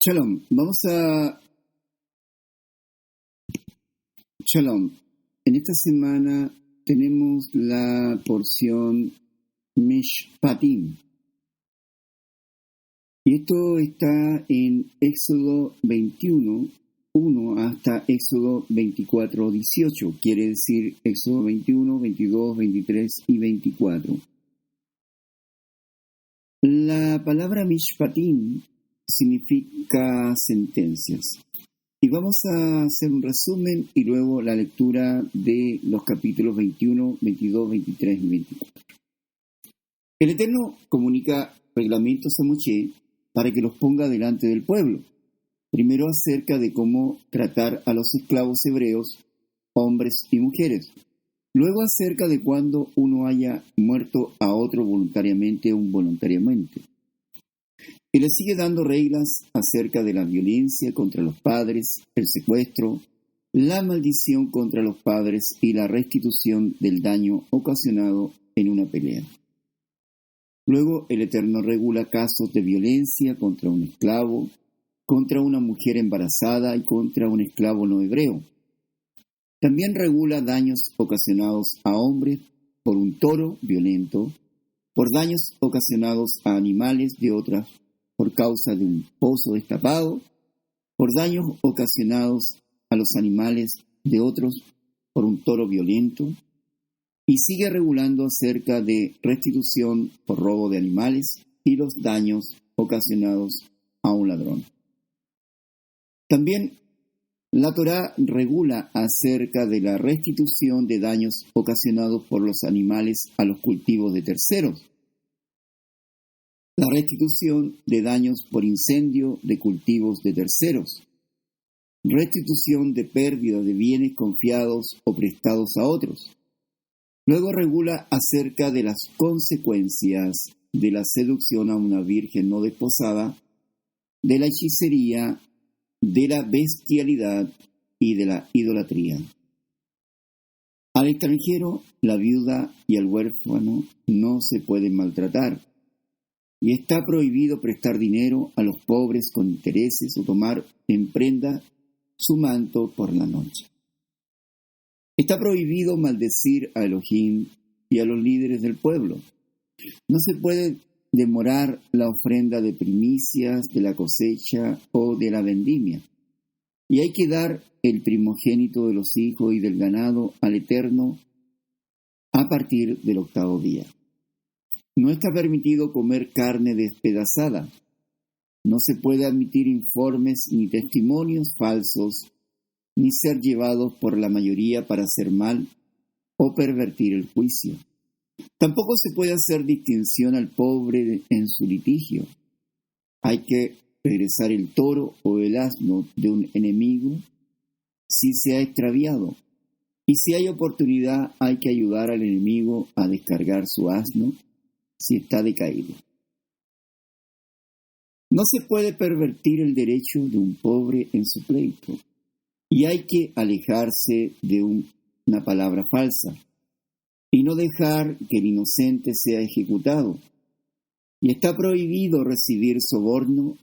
Shalom, Shalom. En esta semana tenemos la porción Mishpatim. Y esto está en Éxodo 21, 1 hasta Éxodo 24, 18. Quiere decir Éxodo 21, 22, 23 y 24. La palabra Mishpatim significa sentencias. Y vamos a hacer un resumen y luego la lectura de los capítulos 21, 22, 23 y 24. El Eterno comunica reglamentos a Moshe para que los ponga delante del pueblo. Primero acerca de cómo tratar a los esclavos hebreos, hombres y mujeres. Luego acerca de cuando uno haya muerto a otro voluntariamente o involuntariamente. Y le sigue dando reglas acerca de la violencia contra los padres, el secuestro, la maldición contra los padres y la restitución del daño ocasionado en una pelea. Luego el Eterno regula casos de violencia contra un esclavo, contra una mujer embarazada y contra un esclavo no hebreo. También regula daños ocasionados a hombres por un toro violento, por daños ocasionados a animales de otras por causa de un pozo destapado, por daños ocasionados a los animales de otros por un toro violento, y sigue regulando acerca de restitución por robo de animales y los daños ocasionados a un ladrón. También la Torá regula acerca de la restitución de daños ocasionados por los animales a los cultivos de terceros, la restitución de daños por incendio de cultivos de terceros, restitución de pérdida de bienes confiados o prestados a otros. Luego regula acerca de las consecuencias de la seducción a una virgen no desposada, de la hechicería, de la bestialidad y de la idolatría. Al extranjero, la viuda y al huérfano no se pueden maltratar. Y está prohibido prestar dinero a los pobres con intereses o tomar en prenda su manto por la noche. Está prohibido maldecir a Elohim y a los líderes del pueblo. No se puede demorar la ofrenda de primicias, de la cosecha o de la vendimia. Y hay que dar el primogénito de los hijos y del ganado al Eterno a partir del 8º día. No está permitido comer carne despedazada. No se puede admitir informes ni testimonios falsos, ni ser llevados por la mayoría para hacer mal o pervertir el juicio. Tampoco se puede hacer distinción al pobre en su litigio. Hay que regresar el toro o el asno de un enemigo si se ha extraviado. Y si hay oportunidad, hay que ayudar al enemigo a descargar su asno si está decaído. No se puede pervertir el derecho de un pobre en su pleito, y hay que alejarse de una palabra falsa, y no dejar que el inocente sea ejecutado. Y está prohibido recibir soborno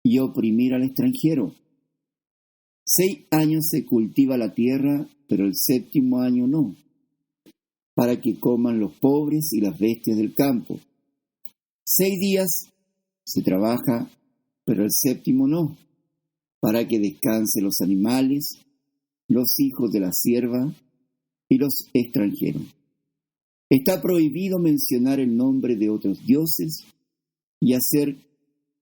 y oprimir al extranjero. 6 años se cultiva la tierra, pero el 7º año no, para que coman los pobres y las bestias del campo. 6 días se trabaja, pero el 7º no, para que descansen los animales, los hijos de la sierva y los extranjeros. Está prohibido mencionar el nombre de otros dioses y hacer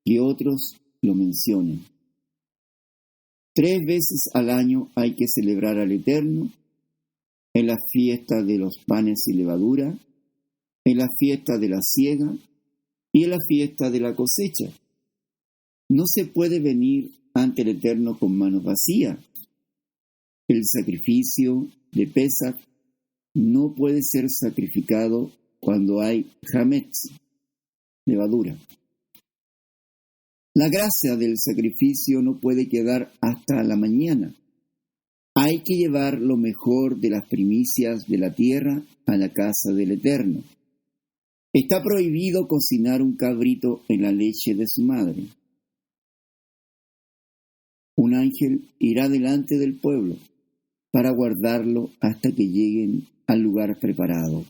que otros lo mencionen. 3 veces al año hay que celebrar al Eterno, en la fiesta de los panes y levadura, en la fiesta de la siega y en la fiesta de la cosecha. No se puede venir ante el Eterno con manos vacías. El sacrificio de Pesach no puede ser sacrificado cuando hay hametz, levadura. La gracia del sacrificio no puede quedar hasta la mañana. Hay que llevar lo mejor de las primicias de la tierra a la casa del Eterno. Está prohibido cocinar un cabrito en la leche de su madre. un ángel irá delante del pueblo para guardarlo hasta que lleguen al lugar preparado.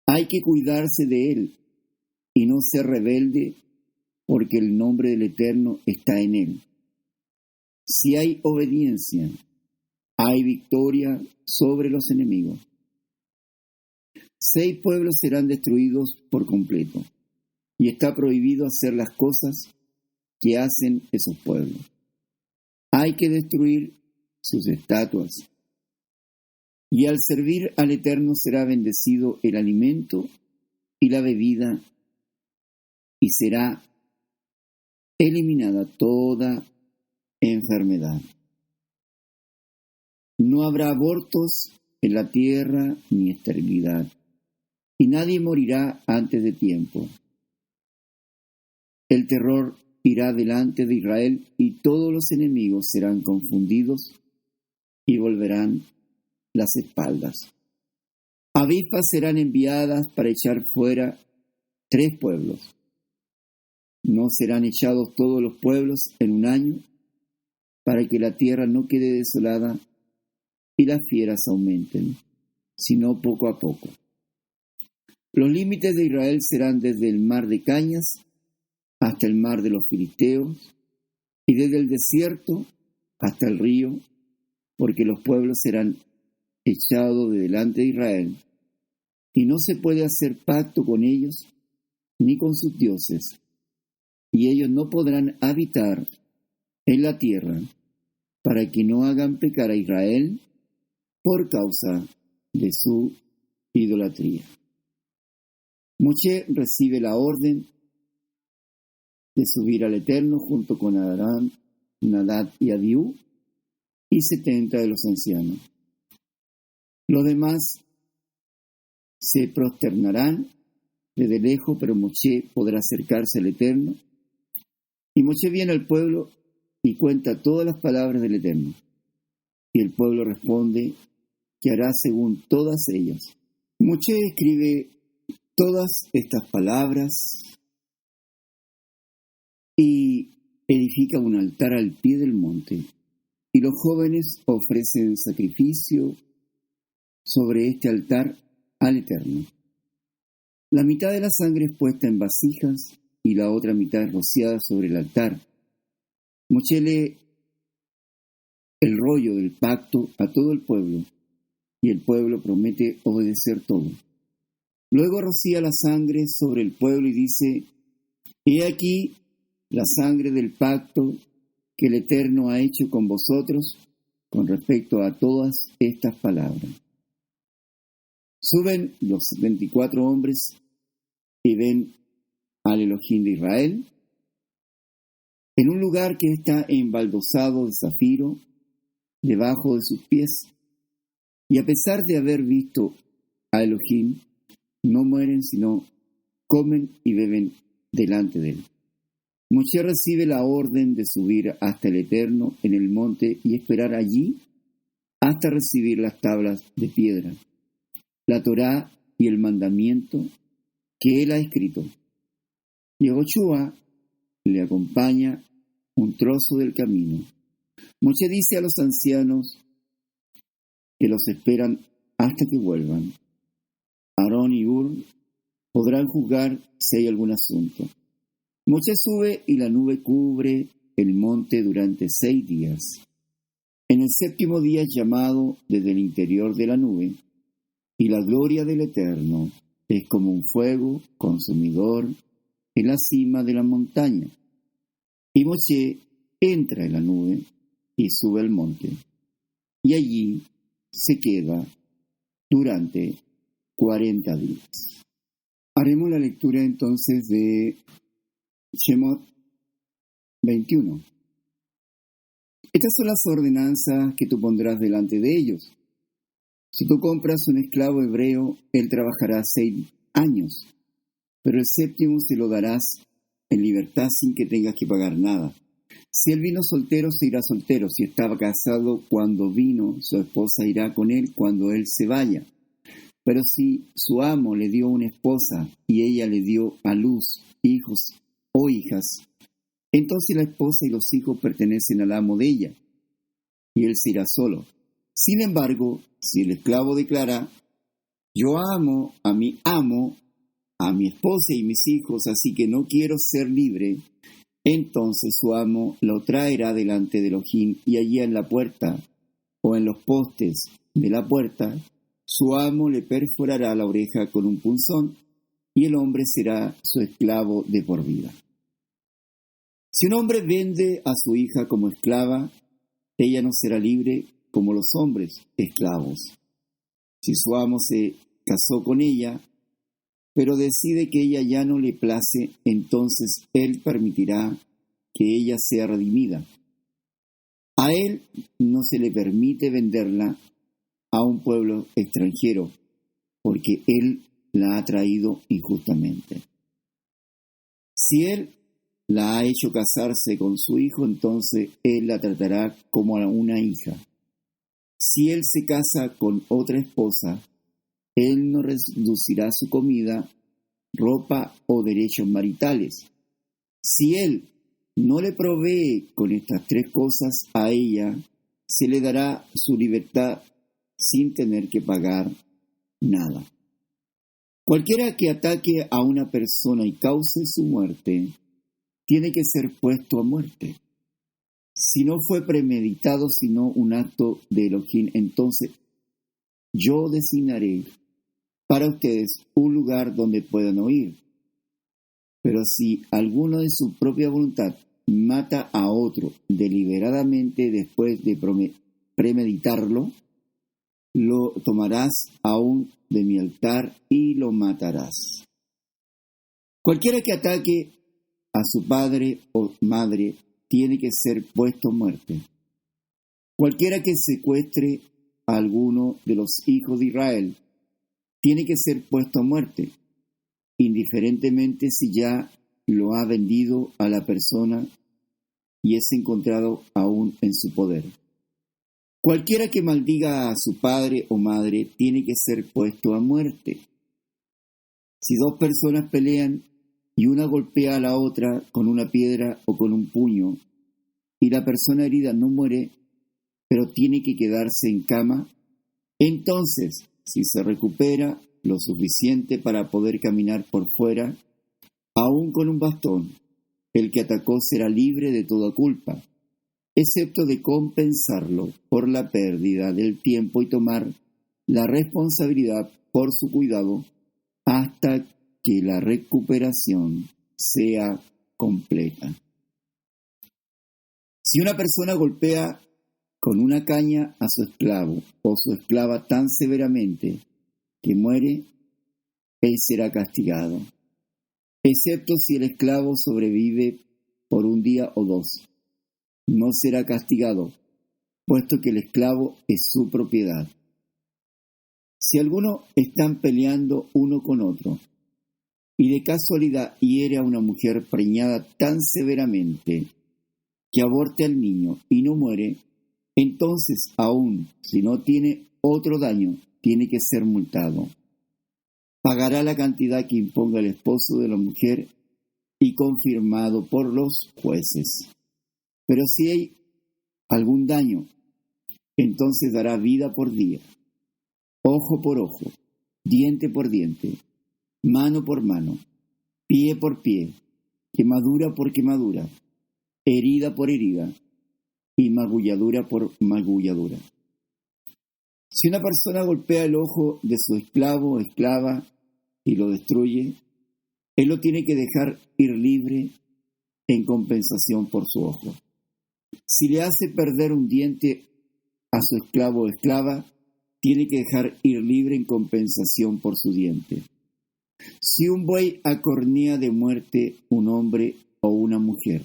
Hay que cuidarse de él y no ser rebelde, porque el nombre del Eterno está en él. Si hay obediencia, hay victoria sobre los enemigos. 6 pueblos serán destruidos por completo, y está prohibido hacer las cosas que hacen esos pueblos. Hay que destruir sus estatuas, y al servir al Eterno será bendecido el alimento y la bebida, y será eliminada toda enfermedad. No habrá abortos en la tierra ni esterilidad, y nadie morirá antes de tiempo. El terror irá delante de Israel, y todos los enemigos serán confundidos y volverán las espaldas. Avispas serán enviadas para echar fuera 3 pueblos. No serán echados todos los pueblos en un año, para que la tierra no quede desolada y las fieras aumenten, sino poco a poco. Los límites de Israel serán desde el mar de Cañas hasta el mar de los filisteos, y desde el desierto hasta el río, porque los pueblos serán echados de delante de Israel, y no se puede hacer pacto con ellos ni con sus dioses, y ellos no podrán habitar en la tierra, para que no hagan pecar a Israel por causa de su idolatría. Moshe recibe la orden de subir al Eterno junto con Aarón, Nadab y Abiú y 70 de los ancianos. Los demás se prosternarán desde lejos, pero Moshe podrá acercarse al Eterno. Y Moshe viene al pueblo y cuenta todas las palabras del Eterno. Y el pueblo responde que hará según todas ellas. Moshe escribe todas estas palabras y edifica un altar al pie del monte. Y los jóvenes ofrecen sacrificio sobre este altar al Eterno. La mitad de la sangre es puesta en vasijas y la otra mitad es rociada sobre el altar. Moshe lee el rollo del pacto a todo el pueblo, y el pueblo promete obedecer todo. Luego rocía la sangre sobre el pueblo y dice: He aquí la sangre del pacto que el Eterno ha hecho con vosotros con respecto a todas estas palabras. Suben los 74 hombres y ven al Elohim de Israel en un lugar que está embaldosado de zafiro debajo de sus pies, y a pesar de haber visto a Elohim, no mueren, sino comen y beben delante de él. Moshe recibe la orden de subir hasta el Eterno en el monte y esperar allí hasta recibir las tablas de piedra, la Torá y el mandamiento que él ha escrito. Y Yehoshua le acompaña un trozo del camino. Moshe dice a los ancianos que los esperan hasta que vuelvan. Aarón y Hur podrán juzgar si hay algún asunto. Moshe sube y la nube cubre el monte durante 6 días. En el 7º día es llamado desde el interior de la nube, y la gloria del Eterno es como un fuego consumidor en la cima de la montaña. Y Moshe entra en la nube y sube al monte, y allí se queda durante 40 días. Haremos la lectura entonces de Shemot 21. Estas son las ordenanzas que tú pondrás delante de ellos. Si tú compras un esclavo hebreo, él trabajará 6 años, pero el 7º se lo darás en libertad sin que tengas que pagar nada. Si él vino soltero, se irá soltero. Si estaba casado cuando vino, su esposa irá con él cuando él se vaya. Pero si su amo le dio una esposa y ella le dio a luz hijos o hijas, entonces la esposa y los hijos pertenecen al amo de ella, y él se irá solo. Sin embargo, si el esclavo declara: yo amo a mi esposa y mis hijos, así que no quiero ser libre, entonces su amo lo traerá delante de Elohim, y allí en la puerta o en los postes de la puerta, su amo le perforará la oreja con un punzón, y el hombre será su esclavo de por vida. Si un hombre vende a su hija como esclava, ella no será libre como los hombres esclavos. Si su amo se casó con ella, pero decide que ella ya no le place, entonces él permitirá que ella sea redimida. A él no se le permite venderla a un pueblo extranjero, porque él la ha traído injustamente. Si él la ha hecho casarse con su hijo, entonces él la tratará como a una hija. Si él se casa con otra esposa, él no reducirá su comida, ropa o derechos maritales. Si él no le provee con estas tres cosas a ella, se le dará su libertad sin tener que pagar nada. Cualquiera que ataque a una persona y cause su muerte, tiene que ser puesto a muerte. Si no fue premeditado, sino un acto de Elohim, entonces yo designaré para ustedes un lugar donde puedan oír. Pero si alguno de su propia voluntad mata a otro deliberadamente después de premeditarlo, lo tomarás aún de mi altar y lo matarás. Cualquiera que ataque a su padre o madre tiene que ser puesto a muerte. Cualquiera que secuestre a alguno de los hijos de Israel tiene que ser puesto a muerte, indiferentemente si ya lo ha vendido a la persona y es encontrado aún en su poder. Cualquiera que maldiga a su padre o madre tiene que ser puesto a muerte. Si dos personas pelean y una golpea a la otra con una piedra o con un puño, y la persona herida no muere, pero tiene que quedarse en cama, entonces, si se recupera lo suficiente para poder caminar por fuera, aún con un bastón, el que atacó será libre de toda culpa, excepto de compensarlo por la pérdida del tiempo y tomar la responsabilidad por su cuidado hasta que la recuperación sea completa. Si una persona golpea con una caña a su esclavo o su esclava tan severamente que muere, él será castigado, excepto si el esclavo sobrevive por un día o dos. No será castigado, puesto que el esclavo es su propiedad. Si algunos están peleando uno con otro, y de casualidad hiere a una mujer preñada tan severamente que aborte al niño y no muere, entonces aun si no tiene otro daño, tiene que ser multado. Pagará la cantidad que imponga el esposo de la mujer y confirmado por los jueces. Pero si hay algún daño, entonces dará vida por día, ojo por ojo, diente por diente, mano por mano, pie por pie, quemadura por quemadura, herida por herida y magulladura por magulladura. Si una persona golpea el ojo de su esclavo o esclava y lo destruye, él lo tiene que dejar ir libre en compensación por su ojo. Si le hace perder un diente a su esclavo o esclava, tiene que dejar ir libre en compensación por su diente. Si un buey acornea de muerte un hombre o una mujer,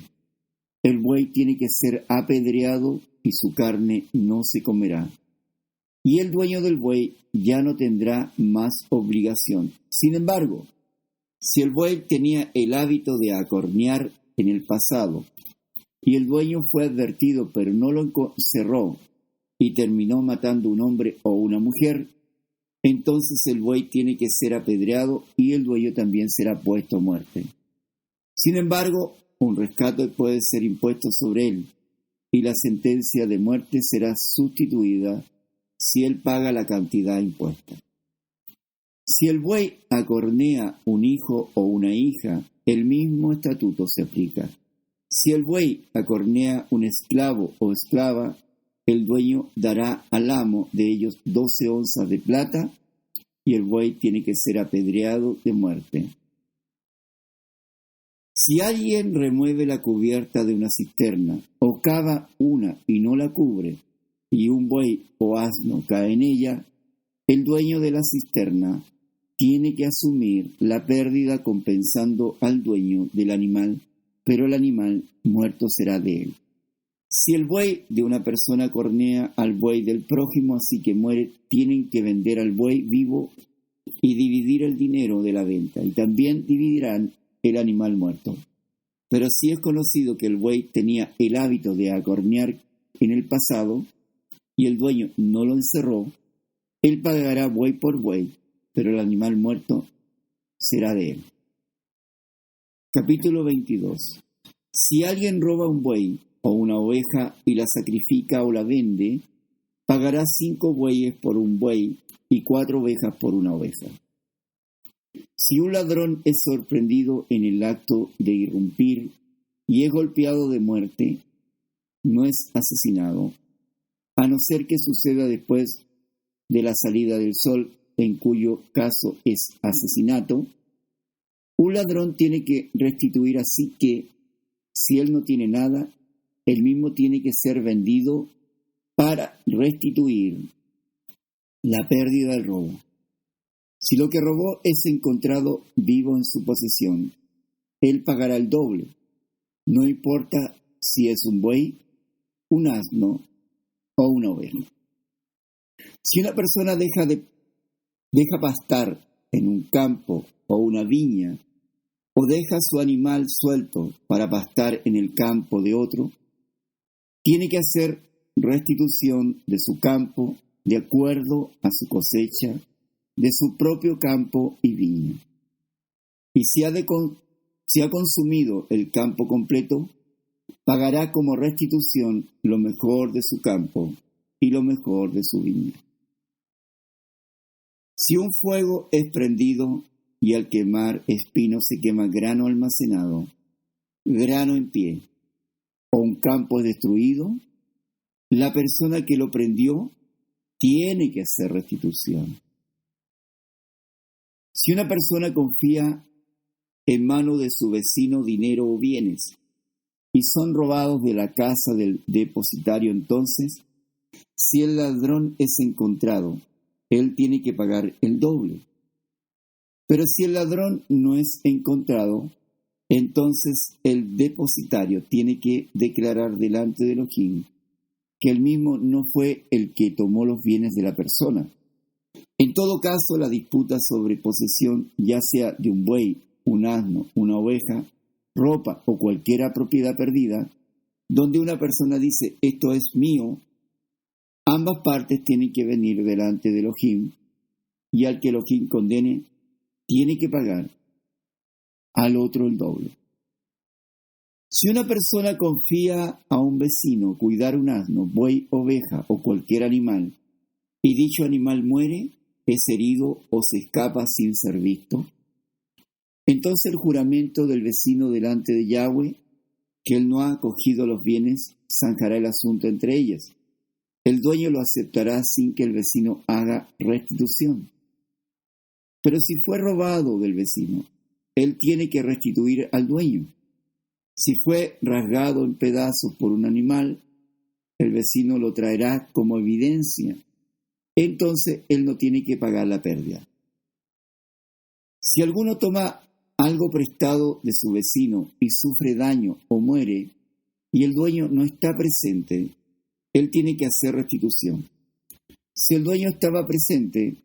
el buey tiene que ser apedreado y su carne no se comerá. Y el dueño del buey ya no tendrá más obligación. Sin embargo, si el buey tenía el hábito de acornear en el pasado, y el dueño fue advertido pero no lo encerró y terminó matando un hombre o una mujer, entonces el buey tiene que ser apedreado y el dueño también será puesto a muerte. Sin embargo, un rescate puede ser impuesto sobre él, y la sentencia de muerte será sustituida si él paga la cantidad impuesta. Si el buey acornea un hijo o una hija, el mismo estatuto se aplica. Si el buey acornea un esclavo o esclava, el dueño dará al amo de ellos 12 onzas de plata y el buey tiene que ser apedreado de muerte. Si alguien remueve la cubierta de una cisterna o cava una y no la cubre, y un buey o asno cae en ella, el dueño de la cisterna tiene que asumir la pérdida compensando al dueño del animal, pero el animal muerto será de él. Si el buey de una persona cornea al buey del prójimo, así que muere, tienen que vender al buey vivo y dividir el dinero de la venta, y también dividirán el animal muerto. Pero si es conocido que el buey tenía el hábito de acornear en el pasado y el dueño no lo encerró, él pagará buey por buey, pero el animal muerto será de él. Capítulo 22. Si alguien roba un buey o una oveja y la sacrifica o la vende, pagará 5 bueyes por un buey y 4 ovejas por una oveja. Si un ladrón es sorprendido en el acto de irrumpir y es golpeado de muerte, no es asesinado, a no ser que suceda después de la salida del sol, en cuyo caso es asesinato. Un ladrón tiene que restituir, así que, si él no tiene nada, él mismo tiene que ser vendido para restituir la pérdida del robo. Si lo que robó es encontrado vivo en su posesión, él pagará el doble, no importa si es un buey, un asno o una oveja. Si una persona deja pastar en un campo o una viña, o deja su animal suelto para pastar en el campo de otro, tiene que hacer restitución de su campo de acuerdo a su cosecha, de su propio campo y viña. Y si ha consumido el campo completo, pagará como restitución lo mejor de su campo y lo mejor de su viña. Si un fuego es prendido y al quemar espino se quema grano almacenado, grano en pie, o un campo es destruido, la persona que lo prendió tiene que hacer restitución. Si una persona confía en mano de su vecino dinero o bienes y son robados de la casa del depositario, entonces, si el ladrón es encontrado, él tiene que pagar el doble. Pero si el ladrón no es encontrado, entonces el depositario tiene que declarar delante de Elohim que él mismo no fue el que tomó los bienes de la persona. En todo caso, la disputa sobre posesión, ya sea de un buey, un asno, una oveja, ropa o cualquier propiedad perdida, donde una persona dice, esto es mío, ambas partes tienen que venir delante de Elohim, y al que Elohim condene, tiene que pagar al otro el doble. Si una persona confía a un vecino cuidar un asno, buey, oveja o cualquier animal, y dicho animal muere, es herido o se escapa sin ser visto, entonces el juramento del vecino delante de Yahweh, que él no ha acogido los bienes, zanjará el asunto entre ellas. El dueño lo aceptará sin que el vecino haga restitución. Pero si fue robado del vecino, él tiene que restituir al dueño. Si fue rasgado en pedazos por un animal, el vecino lo traerá como evidencia. Entonces él no tiene que pagar la pérdida. Si alguno toma algo prestado de su vecino y sufre daño o muere, y el dueño no está presente, él tiene que hacer restitución. Si el dueño estaba presente,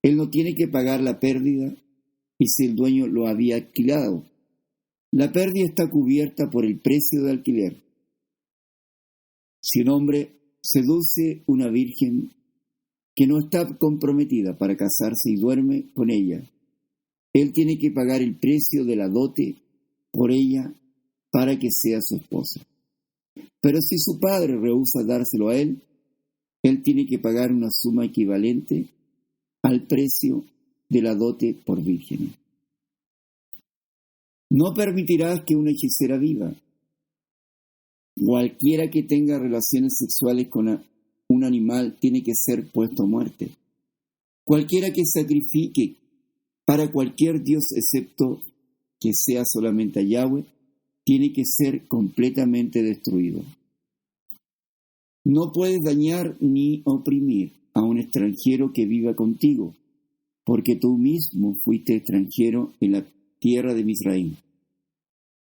él no tiene que pagar la pérdida, y si el dueño lo había alquilado, la pérdida está cubierta por el precio de alquiler. Si un hombre seduce una virgen que no está comprometida para casarse y duerme con ella, él tiene que pagar el precio de la dote por ella para que sea su esposa. Pero si su padre rehúsa dárselo a él tiene que pagar una suma equivalente al precio de la dote por virgen. No permitirás que una hechicera viva. Cualquiera que tenga relaciones sexuales con un animal tiene que ser puesto a muerte. Cualquiera que sacrifique para cualquier dios excepto que sea solamente a Yahweh, tiene que ser completamente destruido. No puedes dañar ni oprimir a un extranjero que viva contigo, porque tú mismo fuiste extranjero en la tierra de Misraim.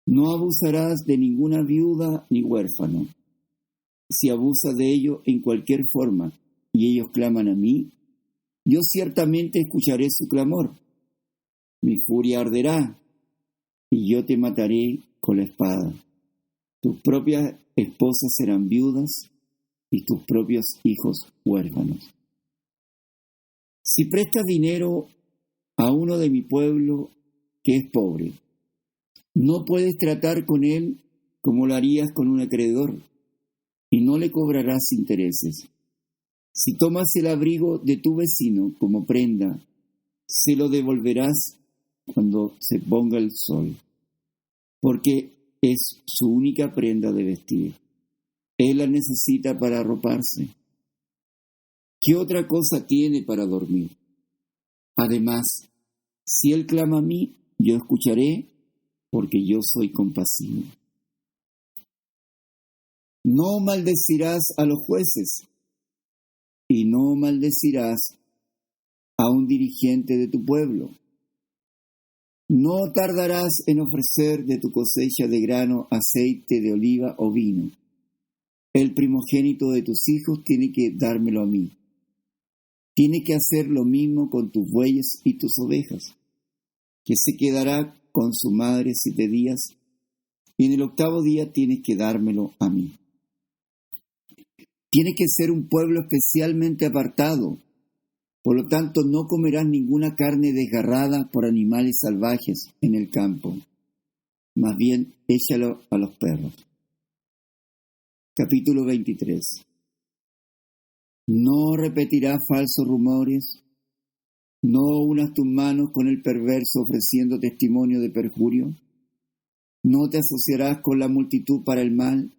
No abusarás de ninguna viuda ni huérfano. Si abusas de ellos en cualquier forma y ellos claman a mí, yo ciertamente escucharé su clamor. Mi furia arderá y yo te mataré con la espada. Tus propias esposas serán viudas y tus propios hijos huérfanos. Si prestas dinero a uno de mi pueblo que es pobre, no puedes tratar con él como lo harías con un acreedor, y no le cobrarás intereses. Si tomas el abrigo de tu vecino como prenda, se lo devolverás cuando se ponga el sol, porque es su única prenda de vestir. Él la necesita para arroparse. ¿Qué otra cosa tiene para dormir? Además, si él clama a mí, yo escucharé, porque yo soy compasivo. No maldecirás a los jueces, y no maldecirás a un dirigente de tu pueblo. No tardarás en ofrecer de tu cosecha de grano aceite de oliva o vino. El primogénito de tus hijos tiene que dármelo a mí. Tiene que hacer lo mismo con tus bueyes y tus ovejas, que se quedará con su madre 7 días, y en el 8º día tienes que dármelo a mí. Tiene que ser un pueblo especialmente apartado. Por lo tanto, no comerás ninguna carne desgarrada por animales salvajes en el campo. Más bien, échalo a los perros. Capítulo 23. No repetirás falsos rumores. No unas tus manos con el perverso ofreciendo testimonio de perjurio. No te asociarás con la multitud para el mal.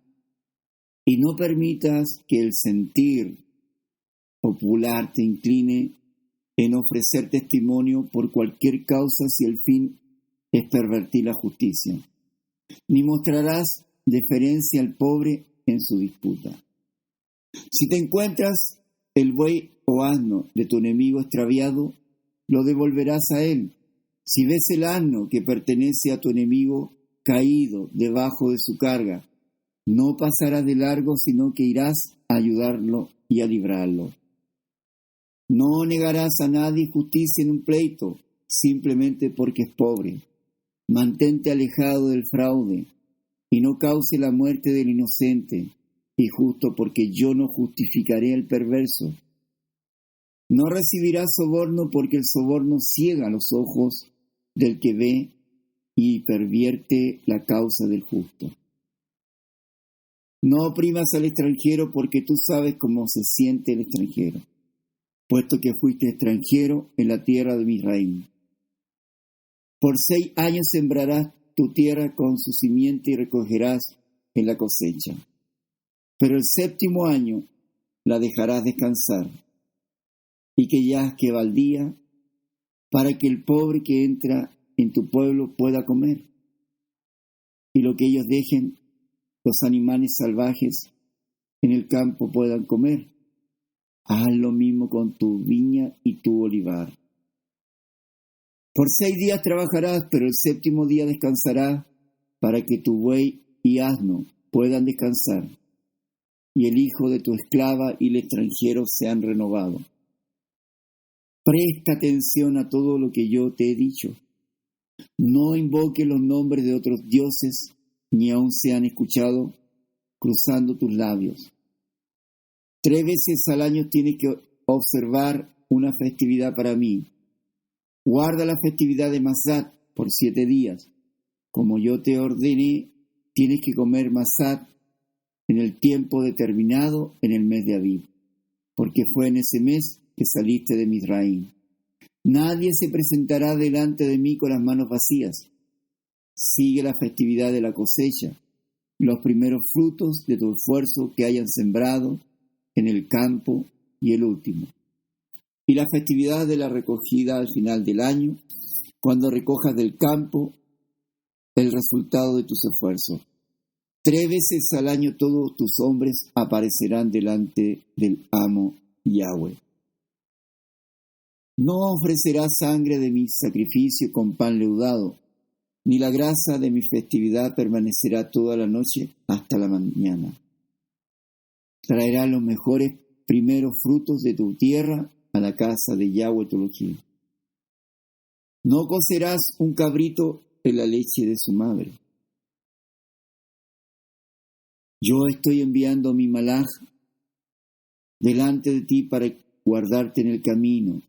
Y no permitas que el sentir popular te incline en ofrecer testimonio por cualquier causa si el fin es pervertir la justicia. Ni mostrarás deferencia al pobre en su disputa. Si te encuentras el buey o asno de tu enemigo extraviado, lo devolverás a él. Si ves el asno que pertenece a tu enemigo caído debajo de su carga, no pasarás de largo, sino que irás a ayudarlo y a librarlo. No negarás a nadie justicia en un pleito, simplemente porque es pobre. Mantente alejado del fraude, y no cause la muerte del inocente y justo, porque yo no justificaré al perverso. No recibirás soborno, porque el soborno ciega los ojos del que ve y pervierte la causa del justo. No oprimas al extranjero, porque tú sabes cómo se siente el extranjero, puesto que fuiste extranjero en la tierra de Misraim. Por 6 años sembrarás tu tierra con su simiente y recogerás en la cosecha. Pero el 7º año la dejarás descansar, y que yazque baldía, para que el pobre que entra en tu pueblo pueda comer. Y lo que ellos dejen, los animales salvajes en el campo puedan comer. Haz lo mismo con tu viña y tu olivar. Por 6 días trabajarás, pero el 7º día descansarás, para que tu buey y asno puedan descansar, y el hijo de tu esclava y el extranjero sean renovados. Presta atención a todo lo que yo te he dicho. No invoques los nombres de otros dioses, ni aun sean escuchados cruzando tus labios. 3 veces al año tienes que observar una festividad para mí. Guarda la festividad de Masat por 7 días, como yo te ordené, tienes que comer masat en el tiempo determinado en el mes de Abib, porque fue en ese mes que saliste de Mizraim. Nadie se presentará delante de mí con las manos vacías. Sigue la festividad de la cosecha, los primeros frutos de tu esfuerzo que hayan sembrado en el campo y el último. Y la festividad de la recogida al final del año, cuando recojas del campo el resultado de tus esfuerzos. 3 veces al año todos tus hombres aparecerán delante del amo Yahweh. No ofrecerás sangre de mi sacrificio con pan leudado, ni la grasa de mi festividad permanecerá toda la noche hasta la mañana. Traerás los mejores primeros frutos de tu tierra a la casa de Yahweh tu Elohim. No cocerás un cabrito en la leche de su madre. Yo estoy enviando a mi malaj delante de ti para guardarte en el camino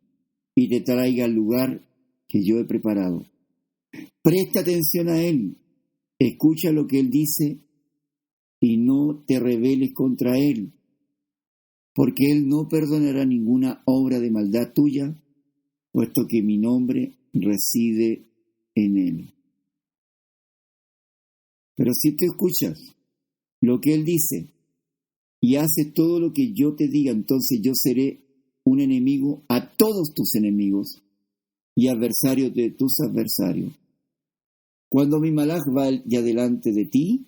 y te traiga al lugar que yo he preparado. Presta atención a él, escucha lo que él dice y no te rebeles contra él, porque él no perdonará ninguna obra de maldad tuya, puesto que mi nombre reside en él. Pero si tú escuchas lo que él dice y haces todo lo que yo te diga, entonces yo seré un enemigo a todos tus enemigos y adversario de tus adversarios. Cuando mi malaj vaya delante de ti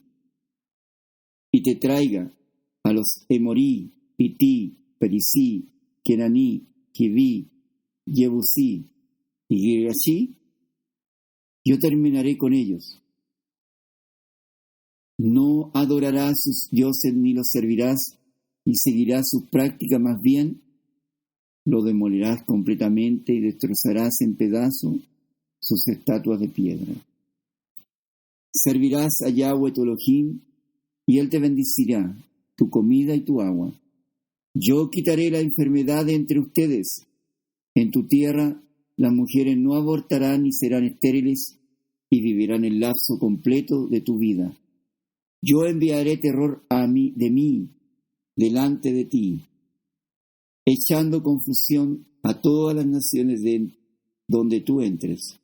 y te traiga a los Emorí, Pití, Perisí, Kenaní, Kiví, Yebusí y Girgashi, yo terminaré con ellos. No adorarás sus dioses ni los servirás, ni seguirás sus prácticas, más bien lo demolerás completamente y destrozarás en pedazos sus estatuas de piedra. Servirás a Yahweh tu Elohim, y él te bendecirá tu comida y tu agua. Yo quitaré la enfermedad de entre ustedes. En tu tierra las mujeres no abortarán ni serán estériles, y vivirán el lapso completo de tu vida. Yo enviaré terror de mí delante de ti, echando confusión a todas las naciones de donde tú entres.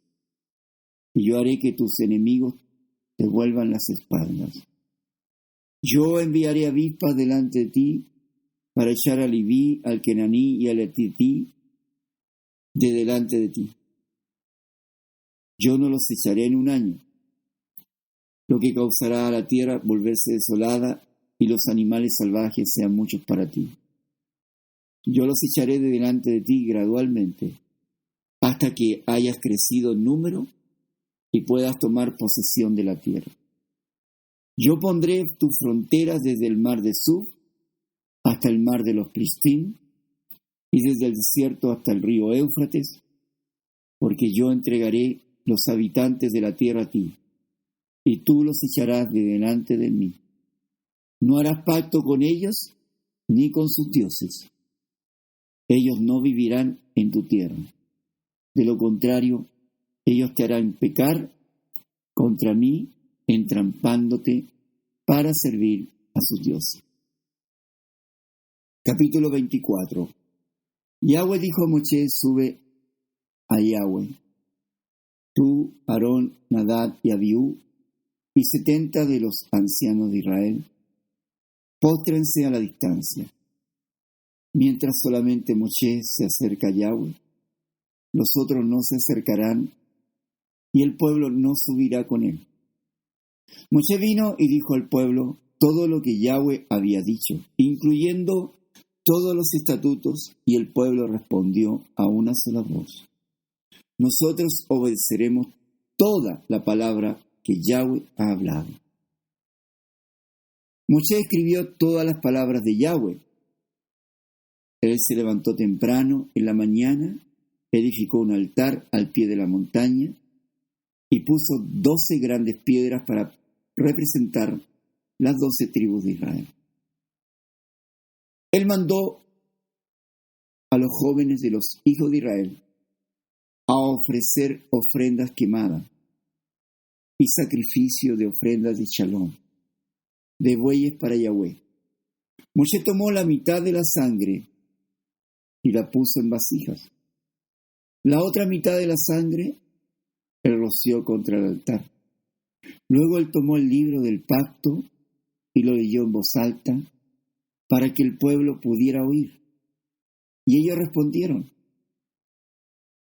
Y yo haré que tus enemigos te vuelvan las espaldas. Yo enviaré avispas delante de ti para echar al Libí, al Kenaní y al Etití de delante de ti. Yo no los echaré en un año, lo que causará a la tierra volverse desolada y los animales salvajes sean muchos para ti. Yo los echaré de delante de ti gradualmente, hasta que hayas crecido en número y puedas tomar posesión de la tierra. Yo pondré tus fronteras desde el mar de Suf hasta el mar de los Plistín y desde el desierto hasta el río Éufrates, porque yo entregaré los habitantes de la tierra a ti, y tú los echarás de delante de mí. No harás pacto con ellos ni con sus dioses. Ellos no vivirán en tu tierra. De lo contrario, ellos te harán pecar contra mí, entrampándote para servir a sus dioses. Capítulo 24. Yahweh dijo a Moisés: sube a Yahweh, tú, Aarón, Nadab y Abiú, y 70 de los ancianos de Israel, póstrense a la distancia. Mientras solamente Moisés se acerca a Yahweh, los otros no se acercarán, y el pueblo no subirá con él. Moisés vino y dijo al pueblo todo lo que Yahweh había dicho, incluyendo todos los estatutos, y el pueblo respondió a una sola voz: nosotros obedeceremos toda la palabra que Yahweh ha hablado. Moisés escribió todas las palabras de Yahweh. Él se levantó temprano en la mañana, edificó un altar al pie de la montaña y puso 12 grandes piedras para representar las 12 tribus de Israel. Él mandó a los jóvenes de los hijos de Israel a ofrecer ofrendas quemadas y sacrificio de ofrendas de shalom, de bueyes para Yahweh. Moshe tomó la mitad de la sangre y la puso en vasijas. La otra mitad de la sangre él roció contra el altar. Luego él tomó el libro del pacto y lo leyó en voz alta para que el pueblo pudiera oír. Y ellos respondieron: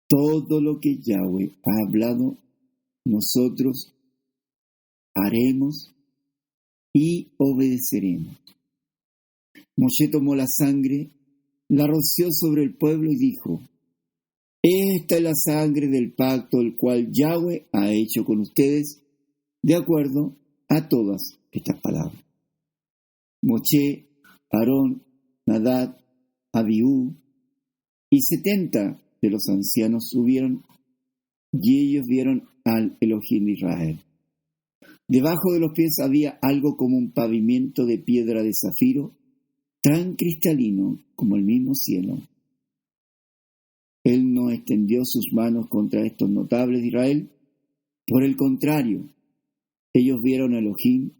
todo lo que Yahweh ha hablado, nosotros haremos y obedeceremos. Moshe tomó la sangre, la roció sobre el pueblo y dijo: esta es la sangre del pacto el cual Yahweh ha hecho con ustedes, de acuerdo a todas estas palabras. Moshe, Aarón, Nadab, Abiú y 70 de los ancianos subieron, y ellos vieron al Elohim de Israel. Debajo de los pies había algo como un pavimento de piedra de zafiro, tan cristalino como el mismo cielo. Él no extendió sus manos contra estos notables de Israel. Por el contrario, ellos vieron a Elohim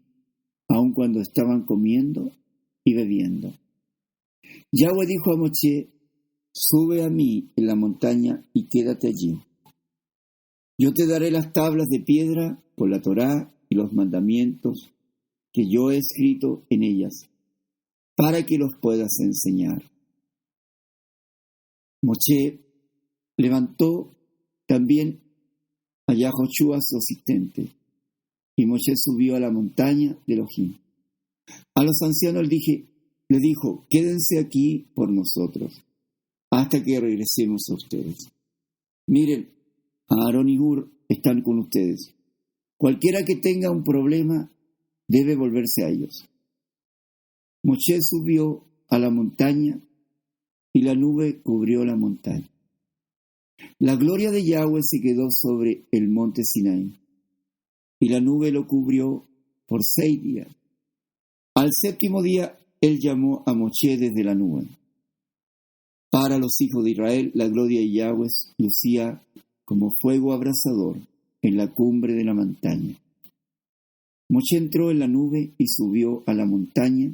aun cuando estaban comiendo y bebiendo. Yahweh dijo a Moshe: sube a mí en la montaña y quédate allí. Yo te daré las tablas de piedra con la Torá y los mandamientos que yo he escrito en ellas, para que los puedas enseñar. Moshe levantó también a Yahoshua su asistente, y Moshe subió a la montaña de Elohim. A los ancianos le dijo: quédense aquí por nosotros, hasta que regresemos a ustedes. Miren, Aarón y Hur están con ustedes. Cualquiera que tenga un problema debe volverse a ellos. Moshe subió a la montaña y la nube cubrió la montaña. La gloria de Yahweh se quedó sobre el monte Sinaí, y la nube lo cubrió por 6 días. Al 7º día, él llamó a Moshe desde la nube. Para los hijos de Israel, la gloria de Yahweh lucía como fuego abrasador en la cumbre de la montaña. Moshe entró en la nube y subió a la montaña,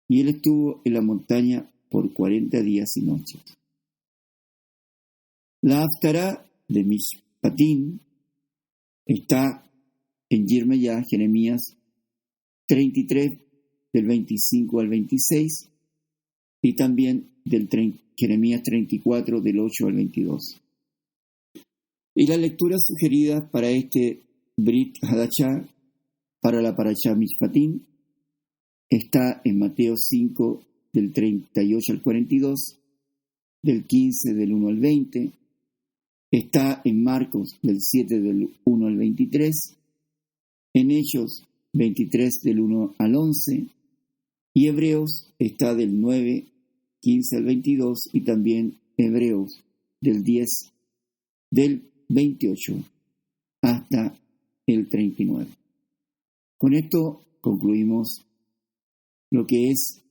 y él estuvo en la montaña por 40 días y noches. La Haftará de Mishpatim está en Yirmeyá, Jeremías 33, del 25 al 26, y también Jeremías 34, del 8 al 22. Y la lectura sugerida para este Brit Hadashah, para la Parashá Mishpatim, está en Mateo 5, del 38 al 42, del 15, del 1 al 20, está en Marcos, del 7, del 1 al 23, en Hechos 23, del 1 al 11, y Hebreos está del 9, 15 al 22, y también Hebreos del 10, del 28 hasta el 39. Con esto concluimos lo que es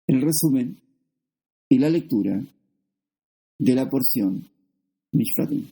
el resumen y la lectura de la porción Mishpatim.